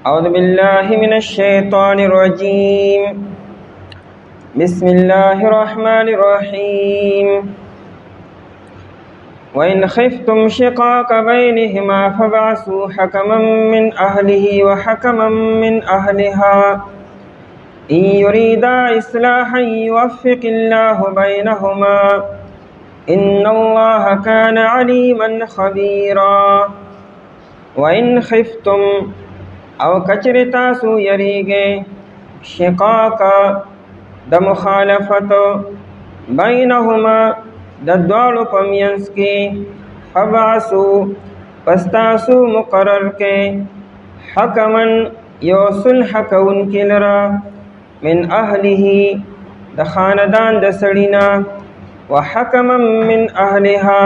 أعوذ بالله من الشيطان الرجيم. بسم الله الرحمن الرحيم. وإن خفتم شقاق بينهما فابعثوا حكما من أهله وحكما من أهلها إن يريدا إصلاحا يوفق الله بينهما إن الله كان عليما خبيرا. وإن خفتم او کچری تاسو یریږئ شقاق د مخالفت بینهما د دواړو په منځ کې فبعثوا پس تاسو مقرر کړئ حکما یو صلح کوونکي لره من اهله د خاندان د سړي نه وحکما من اهلها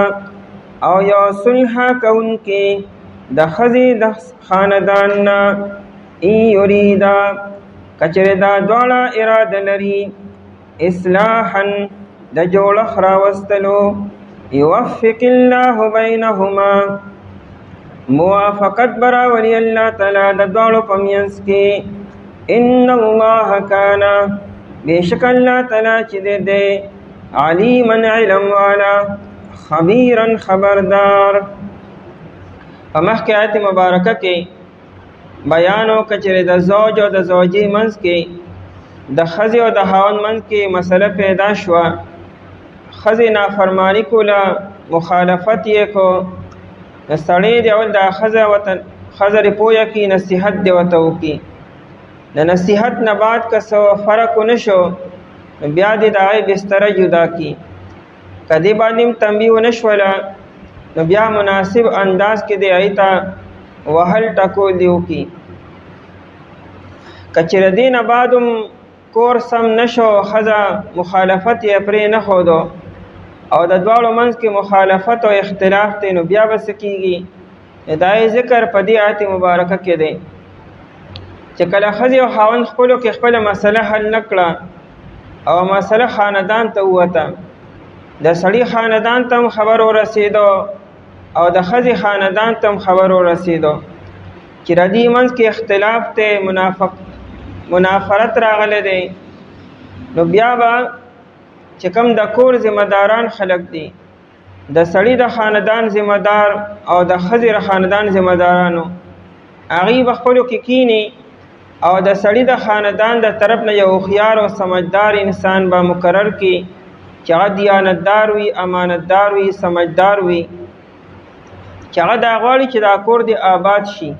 او یو صلح کوونکي د ښځې د خاندان نه ان یریدا کچره دا دواړه اراده لري اصلاحا د جوړښت راوستلو یوفق الله بینهما موافقت براولي الله تعالی د دواړو په منځ کې ان الله کان بېشک الله تعالی چې دی علیما علم والا خبیرا خبردار. په مخکې آیت مبارکه کې بیان وکړه چې د زوج او د زوجې منځ کې د ښځې او د خاوند منځ کې مسله پیدا شوه. ښځې نافرماني کوله، مخالفت یې کو، د سړی دی اول دا ښځه دې پویه کړي، نصیحت دې ورته وکړي. د نصیحت نه بعد که څه فرق ونه شو نو بیا دې د هغې بستره جدا کړي. که دې باندې هم تنبیه ونه شوله نو بیا مناسب انداز کې دی ایتا وهل ټکول دی وکي. کچره دین بعدم کور سم نشو، ښځه مخالفت یې پرې نه ښودو او د دواړو منځ کې مخالفت او اختلاف دی نو بیا به څه کېږي؟ دا یې ذکر په دې آیت مبارکه کې دی چې کله ښځې او خاوند خپلو کې خپله مسله حل نه کړه او مسله خاندان ته ووته، د سړي خاندان ته هم خبر ورسېدو او د ښځې خاندان ته هم خبر ورسېدو چې د دې منځ کې اختلاف دی، منافرت راغلی دی، نو بیا به چې کوم د کور ذمهداران خلک دي، د سړي د خاندان ذمهدار او د ښځې د خاندان ذمهدارانو، هغوی به خپلو کې کینی او د سړي د خاندان د طرف نه یو هوښیار او سمجدار انسان به مقرر کړي چې هغه دیانتدار وي، امانتدار وي، سمجدار وي، چې هغه دا غواړي چې دا کور دې آباد شي.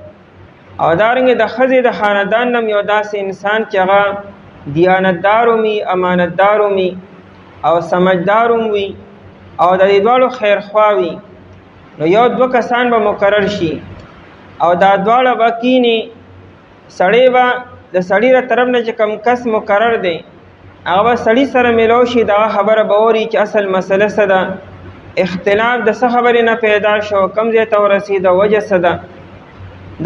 او دارنګې د ښځې د خاندان نه یو داسې انسان چې هغه دیانتدار وي، امانتدار وي او سمجدار وي او د دې دواړو خیرخوا وي، نو یو دوه کسان به مقرر شي او دا دواړه به کیني. سړی به د سړي د طرف نه چې کوم کس مقرر دی هغه به سړي سره میلاو شي، دغه خبره به اوري چې اصل مسله څه ده، اختلاف د څه خبرې نه پیدا شو، کوم ځای ته ورسېده، وجه څه ده.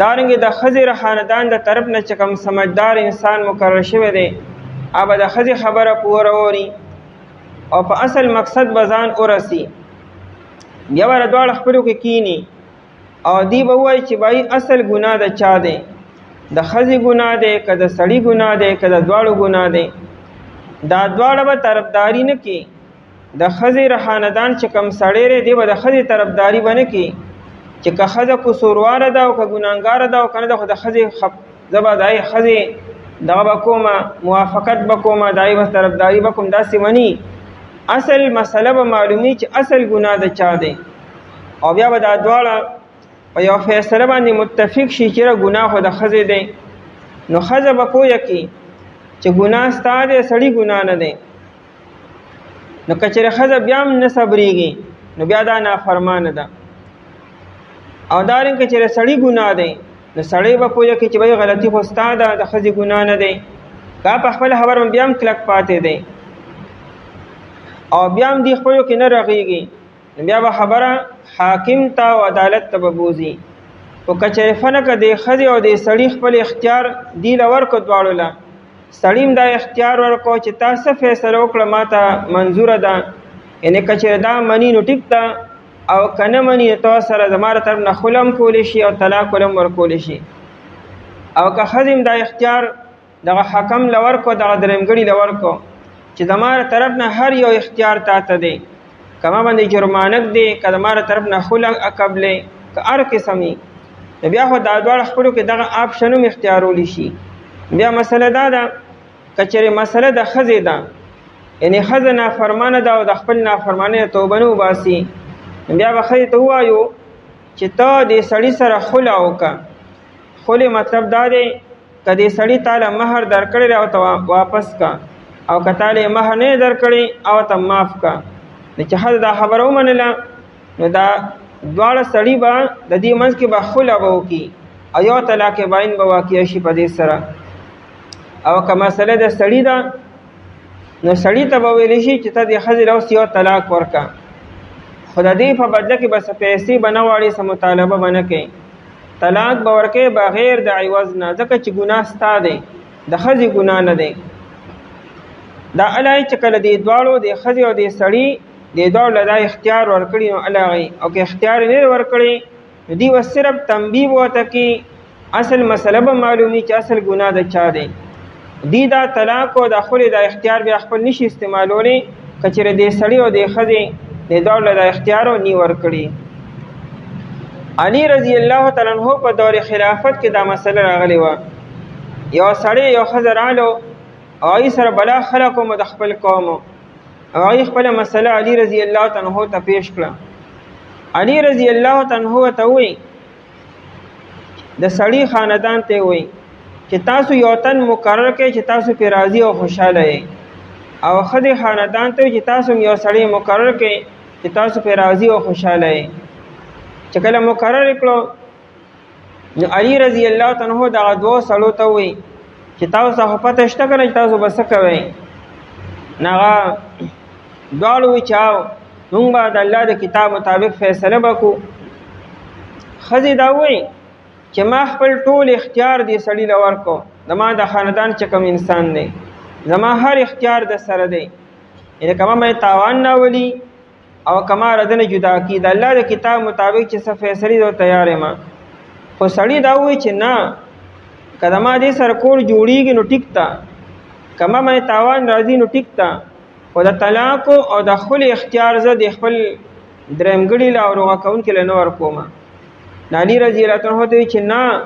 دارنګې د ښځې د خاندان د طرف نه چې کوم سمجدار انسان مقرر شوی دی هغه به د ښځې خبره پوره اوري او په اصل مقصد به ځان ورسي. بیا به دواړه خپلو کې کیني او دی به ووایي چې بای اصل ګناه د چا دی، د ښځې ګناه دی که د سړي ګناه دی که د دواړو ګناه دی. دا دواړه به طرفداري نه کوي. د ښځې د خاندان چې کوم سړی دی به د ښځې طرفداري به نه کوي چې که ښځه قصورواره ده او که ګناهګاره ده او که نه ده، خو د ښځې زه به د هغې ښځې دغه به کومه موافقت به کومه، د هغې به طرفداري به کوم، داسې مني. اصل مسله به معلومي چې اصل ګناه د چا دی او بیا به دا دواړه په یو فیصله باندې متفق شي چې ګناه خو د ښځې دی. نو ښځه به پوهه کړي چې ګناه ستا دی، سړي ګناه نه دی. نو که چېرې ښځه بیا هم نه صبرېږي نو بیا دا نافرمانه ده. او دارنګه که چېرې سړي ګناه دی نو سړی به پوهه کړي چې بهی غلطي خو ستا ده، د ښځې ګناه نه دی. که په خپله خبره بیا هم کلک پاتې دی او بیا هم دې خپلو کې نه رغېږي نو بیا به خبره حاکم ته او عدالت ته به بوځي. خو که چېرې فنه که د ښځې او د سړي خپل اختیار دې له ورکړو دواړو له، سړي هم دا اختیار ورکړو چې تا څه فیصله وکړه ما ته منظوره ده، یعنې که چېرې دا مني نو ټیک ده او که نه مني تو سره زما له طرف نه خلم کولی شي او طلاق ولم ورکولی شي. او که خزم دا اختیار دغه حکم لور کو دغه درمګړي لور کو چې زماره طرف نه هر یو اختیار تاته دی کما باندې جرمانک دی که زماره طرف نه خلق قبلې که هر قسمي بیا خو دا دواړه خپلو کې دغه آپشن هم اختیارولی شي. بیا مسله دا ده که چېرې مسله د ښځې ده یعنې ښځه نافرمانه ده او د خپل نافرمانۍ توبه نه وباسي بیا به ښځې ته ووایو چې ته دې سړي سره خلع وکړه. خلع مطلب دا دی که دې سړي تاله مهر درکړی او ته واپس کا او که تاله مهر نه درکړی او ته معاف کا. نو چې ښځه دا خبره ومنله نو دا دواړه سړي به د دې منځ کې به خلع به وکړي او یو طلاق باین به واقع شي په دې سره. او که مسله د سړي ده نو سړي ته به ویلی شي چې ته دې ښځې له اوس یو طلاق ورکړه خو د دې په بدله کې به څه پیسې به نه غواړي څه مطالبه به نه کوي. طلاق به ورکوي بغیر د عوض نه ځکه چې ګناه ستا دی د ښځې ګناه نه دی. دا الهی چې کله دې دواړو د ښځې او د سړي دې دواړو له دا اختیار ورکړي نو الهی او که اختیار نه ورکړي نو دوی به صرف تنبیه ورته کوي اصل مسله به معلومي چې اصل ګناه د چا دی. دی دا طلاق او د خلع دا اختیار بیا خپل نشي استعمالولی که چېرې د سړي او د ښځې د دواړو له دا اختیار نی ورکړي. علي رضی الله تعالی عنہ په دور خلافت کې دا مسله راغلی وه. یو سړی یو ښځه رالو او هغې سره بلا خلق ومو د خپل قومو او هغې خپله مسله علي رضی الله تعالی عنہ ته پیش کړه. علي رضی الله تعالی عنہ ته وایي د سړي خاندان ته وایي چې تاسو یو تن مقرر کړئ چې تاسو پرې راضي او خوشحاله یې او ښځې خاندان ته وایي چې تاسو یو سړی مقرر کړئ چې تاسو پرې راضي او خوشحاله یې. چې کله مقرر کړو نو علي رضی الله تعالی عنہ دغه دوو سړو ته وایي چې تاسو ته خو پته شته که نه چې تاسو به څه کوئ. نو هغه دواړو وایي چې موږ به د الله د کتاب مطابق فیصله به کړو. ښځې دا وایي چې ما خپل ټول اختیار دې سړي له ورکړو زما د خاندان چې کوم انسان دی زما هر اختیار د سره دی یعنې که ما تاوان نه ولي او که ما رده نه جدا کړي د الله د کتاب مطابق چې څه فیصلې ده تیار یم. خو سړي دا وایي چې نه که زما دې سره کور جوړېږي نو ټیک ته که ما تاوان راځي نو ټیک ته خو د طلاق او د خلع اختیار زه د خپل درېمګړي له او روغه کوونکي له نه ورکوم. علي رضی الله عنه ته چې نه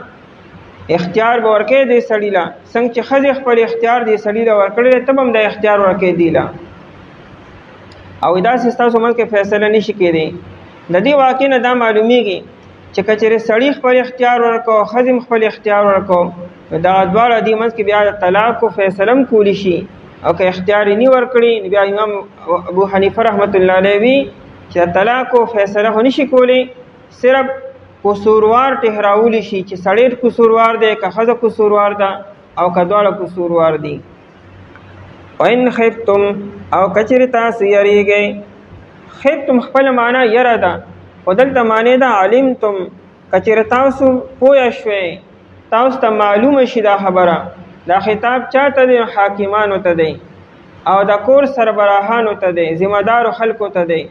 اختیار به ورکړې دې سړي له څنګه چې ښځې خپل اختیار دې سړي له ورکړی ته به هم د اختیار ورکړې دی له او داسې ستاسو منځ کې فیصله نشي کېدی. د دې واقع نه دا معلومیږي چې که چېرې سړي خپل اختیار ورکړو ښځې هم خپل اختیار ورکړو نو دغه دواړه دې منځ کې بیا د طلاق فیصله هم کولی شي او که اختیار یې نه ورکړي بیا امام ابو حنیفه رحمت الله علیه وي چې د طلاق فیصله خو نشي کولی صرف قصوروار ټهراولی شي چې سړی قصوروار دی که ښځه قصوروار ده او که دواړه قصوروار دي. وان خفتم او که چېرې تاسو یریږئ خفتم خپله معنا یره ده خو دلته معنی ده علمتم که چېرې تاسو پوه شوئ تاسو ته معلومه شي دا خبره دا خطاب چا ته دی حاکمانو ته دی او د کور سربراهانو ته دی ذمهدارو خلکو ته دی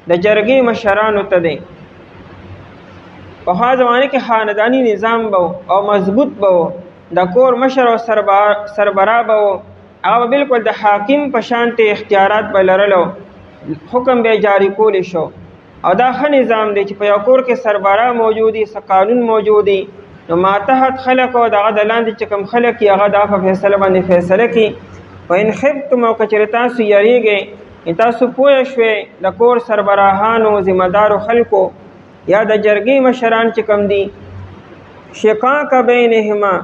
د جرګې مشرانو ته دی. په هغه زمانه کې خاندانی نظام به او مضبوط به د کور مشر او سربراه به هغه بالکل د حاکم په شانته اختیارات به لرلو حکم به جاری کولی شو او دا ښه نظام دی چې په یو کور کې سربراه موجودي څه قانون موجودي نو ماتحت خلق او دغه د لاندې چې کوم خلق یې هغه دا په فیصله باندې فیصله کوي. وان خفتم او که چېرې تاسو یریږئ تاسو پوه شوئ د کور سربراهانو ذمهدارو خلکو یا د جرګې مشران چې کوم دي شقاق بینهما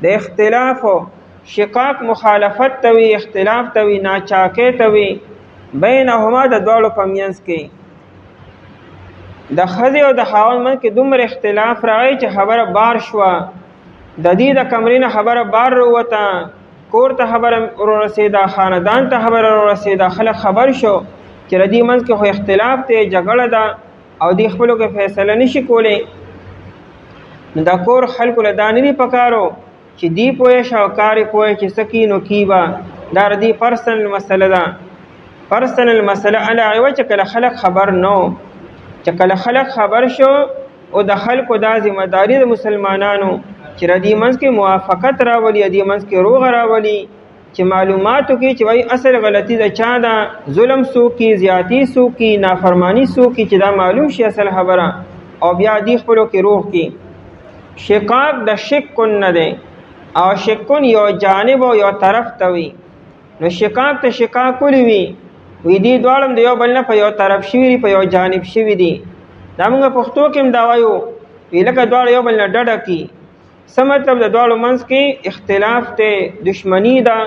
د اختلاف شقاق مخالفت ته وي اختلاف ته وي ناچاکۍ ته وي بینهما د دواړو په منځ کې د ښځې او د خاوند منځ کې دومره اختلاف راغی چې خبره بار شوه د دې د کمرې نه خبره بار راووته کور ته خبره ورسېده خاندان ته خبره ورسېده خلک خبر شو چې د دې منځ کې خو اختلاف دی جګړه ده او دی خپلو کې فیصله نشي کولی نو دا کور خلکو له دا نه دي پکارو چې دی پوه شه او کار یې پوه چې څه کي نو کی به دا د دې پرسنل مسله ده. پرسنل مسله هغه وه چې کله خلک خبر نه و چې کله خلک خبر شو او د خلکو دا ذمهداري د مسلمانانو چې چې ردی منځ کې موافقت راولي، ردی منځ کې روغ راولي، چې معلوماتو کې چې وای اصل غلطي د چا ده، ظلم څوک کی، زیاتی څوک کی، نافرمانی څوک کی، چې دا معلوم شي اصل خبره، او بیا دی خپلو کې روغ کی. شقاق د شکن نه دی، او شکن یو جانب او یو طرف ته وي. نو شقاق ته شقاق ولې وي؟ وی دی دواړه د یو بل نه په یو طرف شوي دي، په یو جانب شوي دي. دا موږ پښتو کې هم دا وایو، وی لکه دواړه یو بل نه ډډه کي. څه مطلب د دواړو منځ کې اختلاف ته، دشمني ده،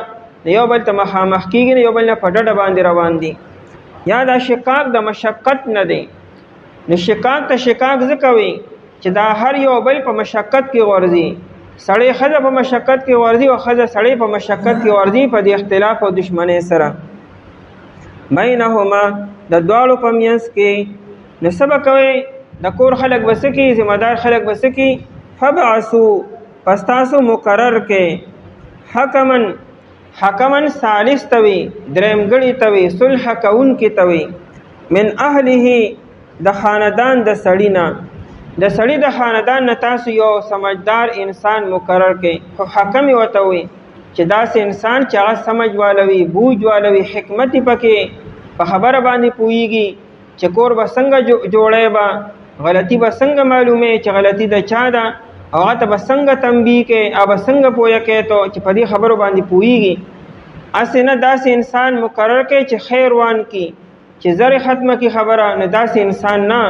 یو بل ته مخامخ کېږي، یو بل نه په ډډه باندې روان دي. یا دا شقاق د مشقت نه دی. نو شقاق ته شقاق ځکه وي چې دا هر یو بل په مشقت کې غورځي. سړی ښځه په مشقت کې غورځي او ښځه سړی په مشقت کې غورځي په دې اختلاف او دشمنۍ سره. بینهما د دواړو په منځ کې. نو څه به کوئ؟ د کور خلک به څه کوي؟ ذمه دار خلک به څه کوي؟ فبعثو پس تاسو مقرر کې حکمن ثالث ته وي، دریم ګړي ته وي، صلح کوونکي ته وي، من اهله د خاندان د سړي نه. د سړي د خاندان نه تاسو یو سمجدار انسان مقرر کې. خو حکم یې ورته وي چې داسې انسان چې هغه سمج والوي، بوج والوي، حکمت پکې په خبره باندې پوهیږي چې کور به څنګه جوړی، به غلطي به څنګه معلومې چې غلطي د چا ده، او هغه ته به څنګه تنبیه کې، او به څنګه پوهه کې ته چې په دې خبرو باندې پوهیږي. اسې نه داسې انسان مقرر کې چې خیر وان کی، چې زر ختمه کی خبره. نه داسې انسان نه.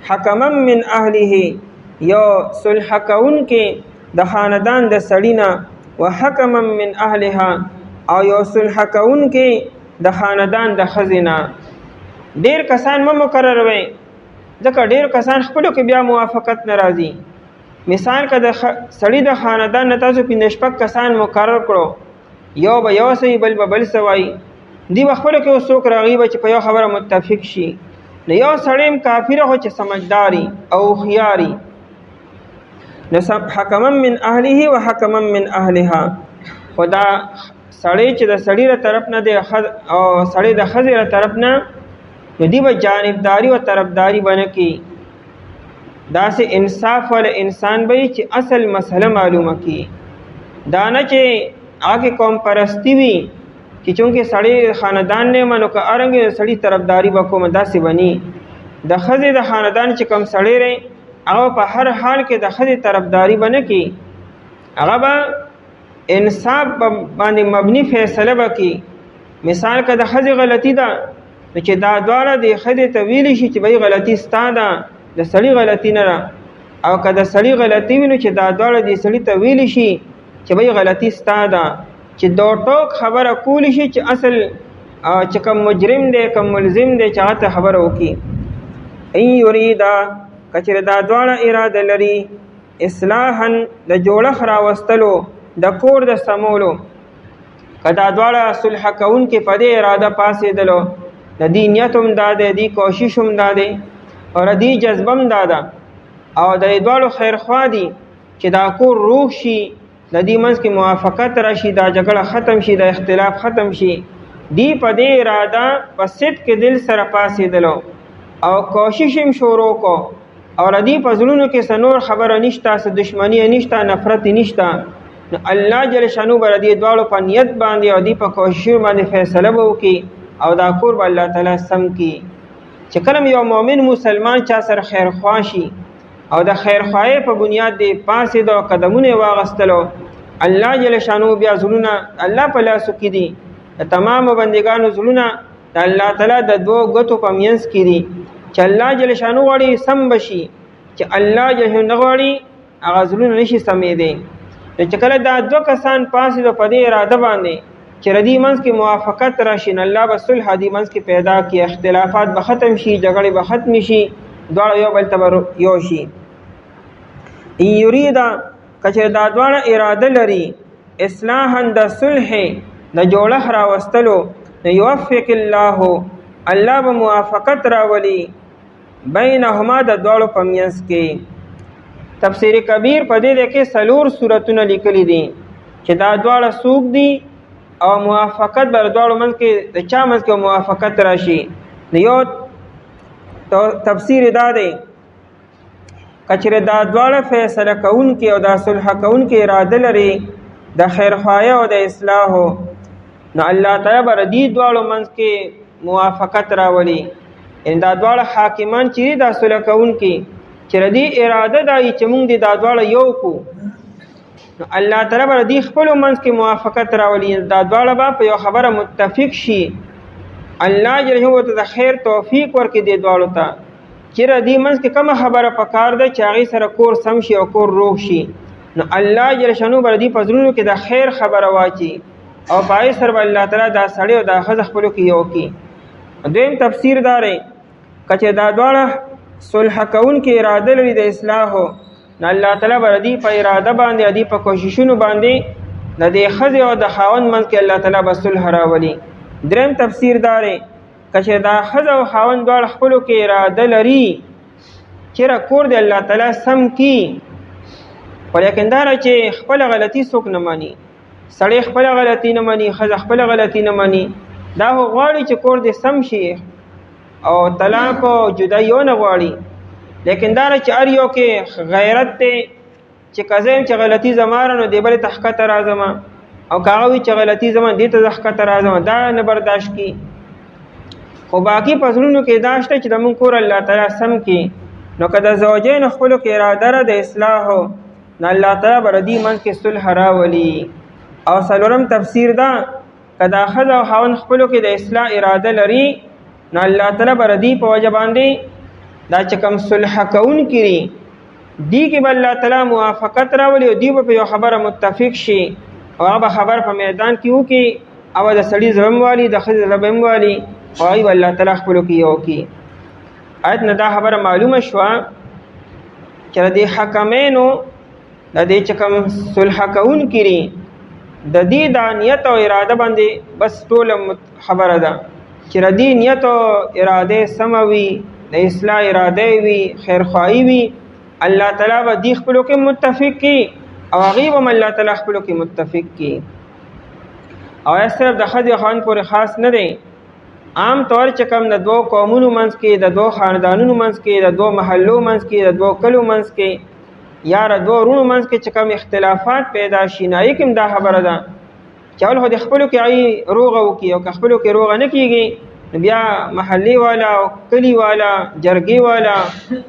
حکما من اهله یو صلح کون کې د خاندان د سړي نه، وحکما من اهلها او یو صلح کون کې د خاندان د ښځې نه. ډیر کسان مه مقرر وئ، ځکه ډیر کسان خپلو کې بیا موافقت نه راځي. مثال که د سړي د خاندان نه تاسو 5-6 کسان مقرر کړو، یو به یو څه بل به بل څه وایي، دی به خپلو کې اوس څوک راغي به چې په یو خبره متفق شي. نو یو سړی هم کافره خو چې سمجداري او هوښیاري. نو حکما من اهله و حکما من اهلها. خو دا سړی چې د سړي له طرف نه دی او سړی د ښځې له طرف نه، نو دی به جانبداري او طرفداري به نه کوي. داسې انصاف والا انسان به چې اصل مسله معلومه کړي. دا نه چې هغه قوم پرستی وي چې چونکې سړی خاندان نه منو که ارنګ سړی طرفداري به کوم، داسې بني. د ښځې د خاندان چې کم سړی رہی هغه په هر حال کې د ښځې طرفداري به نه کوي، هغه به انصاف باندې مبني فیصله به کوي. مثال که د ښځې غلطي ده نو چې دا دواړه د ښځې ته ویلی شي چې بهی غلطي ستا ده، د سړي غلطي نه ده. او که د سړي غلطي وي نو چې دا دواړه د سړي ته ویلی شي چې بهی غلطي ستا ده، چې دو ټوک خبره کولی شي چې اصل چې کوم مجرم دی کوم ملزم دی چې هغه ته خبره وکړي. ان یریدا کچره دا دواړه اراده لري اصلاحا د جوړښت راوستلو، د کور د سمولو، که دا دواړه صلح کوونکي په دې اراده پاسېدلو، د دې نیت هم دا دی، دې کوشش هم دا دی، او د دې جذبه هم دا ده، او د دې دواړو خیرخوا دي چې دا کور روغ شي، د دې منځ کې موافقت راشي، دا جګړه ختم شي، د اختلاف ختم شي. دی په دې اراده په صدق دل سره پاسېدلو او کوشش هم شروع کو، او د دې په زړونو کې څه نور خبره نشته، څه دشمني نشته، نفرت نشته. نو الله جل شانو به د دې دواړو په نیت باندې او دې په کوشش باندې فیصله به وکړي، او دا کور به الله تعالی سم کړي. چې کله یو مؤمن مسلمان چا سره خیرخوا شي او د خیرخواهۍ په بنیاد دی پاسېد او قدمونه واغستلو، الله جل شانو بیا زړونه الله په لاسو کې دي. د تمامو بندګانو زړونه د الله تعالی د دوو ګوتو په منځ کې دي، چې الله جل شانو غواړي سم بشي، چې الله جل شانو غواړي هغه زړونه نشي سمېدی. نو چې کله دا دوه کسان پاسېدو په دې اراده باندې چې ردی منځ کې موافقت راشي، نو الله به صلح دې منځ کې پیدا کړي، اختلافات به ختم شي، جګړې به ختم شي، دواړه یو بل ته به یو شي. ان یریدا کچې دا دواړه اراده لري اصلاحا د صلح د جوړښت راوستلو، نو یوفق الله به موافقت راولي بینهما د دواړو په منځ کې. تفسیر کبیر په دې کې 4 سورتونه لیکلي دي چې دا دواړه څوک دي او موافقت بر دواړو منځ کې د چا منځ کې موافقت راشي. یو تفسیر دا دی کچره دا دواړه فیصله کوونکي او دا صلح کوونکي اراده لري د خیرخواهۍ او د اصلاحو، نو الله تعالی به د دې دواړو منځ کې موافقت راولي. یعنې دا دواړه حاکمان چې دي دا صلح کوونکي چې د دې اراده دا وي چې موږ دا دواړه یو کړو، نو الله تعالی به د دې خپلو منځ کې موافقت راولي. دا دواړه به په یو خبره متفق شي. الله جل جلاله ته د خیر توفیق ورکړي دې دواړو ته چې د دې منځ کې کومه خبره پکار ده چې هغې سره کور سم شي او کور روغ شي، نو الله جل شانو به د دې په زړونو کې د خیر خبره واچي او په هغې سره به الله تعالی دا سړی او دا ښځه خپلو کې یو کړي. دویم تفسیر دا دی که چې دا دواړه صلح کوونکي اراده لري د اصلاحو، نو الله تعالی به د دې په اراده باندې د دې په کوششونو باندې د دې ښځې او د خاوند منځ کې الله تعالی به صلح راولي. دریم تفسیر دا دی که چې دا ښځه او خاوند دواړه خپلو کې اراده لري چېرې کور د الله تعالی سم کي، خو لیکن دا ده چې خپله غلطي څوک نه مني. سړی خپله غلطي نه مني، ښځه خپله غلطي نه مني. دا خو غواړي چې کور دې سم شي او طلاق او جدایي ونه غواړي، لیکن دا ده چې هر یو کې غیرت دی چې که زه یم چې غلطي زما ده نو دې بلې ته ښکته راځم، او که هغه وي چې غلطي زما دې ته زه ښکته راځم، دا نه برداشت کي. خو باقي په زړونو کې دا شته چې زموږ کور الله تعالی سم کي، نو که د زوجینو خپلو کې اراده ده د اصلاحو، نو الله تعالی به د دې منځ کې صلح راولي. او څلورم تفسیر دا که دا ښځه او خاوند خپلو کې د اصلاح اراده لري، نو الله تعالی به د دې په وجه باندې دا چې کوم صلح کوونکي دي دې کې به الله تعالی موافقت راولي او دوی به په یو خبره متفق شي او هغه به خبر په میدان کې وکړي او د سړي زړه هم والي د ښځې زړه هم والي او هغوی به الله تعالی خپلو کې یو کړي. آیت نه دا خبره معلومه شوه چې د دې حکمینو د دې چې کوم صلح کوونکي دي د دې دا نیت او اراده باندې بس ټوله خبره ده چې د دې نیت او اراده سمه وي، د اصلاح اراده وي، خیرخواهي وي، الله تعالی به دې خپلو کې متفق کړي او هغوی به هم الله تعالی خپلو کې متفق کړي. او صرف د ښځې او خاوند پورې خاص نه دی، عام طور چې کوم د دوو قومونو منځ کې، د دوو خاندانونو منځ کې، د دوو محلو منځ کې، د دوو کلو منځ کې یا د دوو وروڼو منځ کې چې کوم اختلافات پیدا شي، نو هغې کې هم دا خبره ده چې اول خو د خپلو کې هغوی روغه وکړي، او که خپلو کې روغه نه کېږي نو بیا محلي والا او کلي والا، جرګې والا،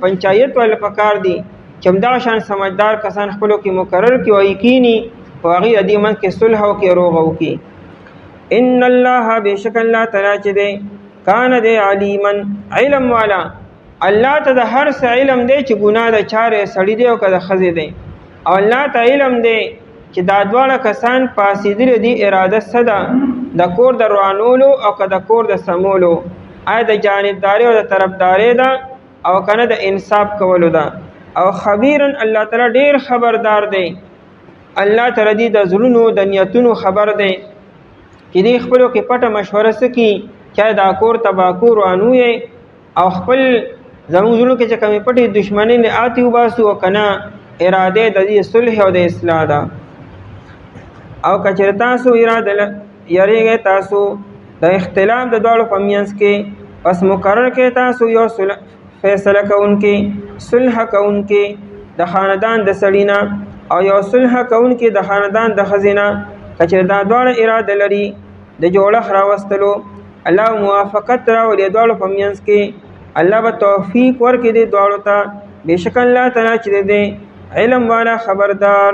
پنچایت والا پکار دي چې همدغه شان سمجدار کسان خپلو کې مقرر کړي او هغوی کښېني او هغوی د دې منځ کې صلح وکړي، روغه وکړي. ان الله بشک الله تعالی چې دی کان دی علیما علم والا، الله ته د هر څه علم دی چې ګناه د چارې سړي دی او که د ښځې دی، او الله ته علم دی چې دا دواړه کسان پاسېدلي دي اراده څه ده د کور د روانولو او که د کور د سمولو، آیا د جانبداري او د طرفداري ده او که نه د انصاف کولو ده. او خبیرا الله تعالی ډېر خبردار دی، الله تعالی د زړونو د نیتونو خبر دی چې دې خپلو کې پټه مشوره څه کړي، چا دا کور تباکو روانوی او خپل زموږ زړونو کې چې کومې پټې دشمنۍ نه آتې وباسو او که نه اراده د دې صلح او د اصلاح ده. او که چېرې تاسو اراده یریږئ تاسو د اختلاف د دواړو په منځ کې، پس مقرر کړئ تاسو یو فیصله کوونکي، صلح کوونکي د خاندان د سړي نه او یو صلح کوونکي د خاندان د ښځې نه، که چېرې دا دواړه اراده لري د جوړښت راوستلو، الله موافقت راولي دواړو په منځ کې، الله به توفیق ورکړي دې دواړو ته. بېشکه الله تعالی چې دی علم والا خبردار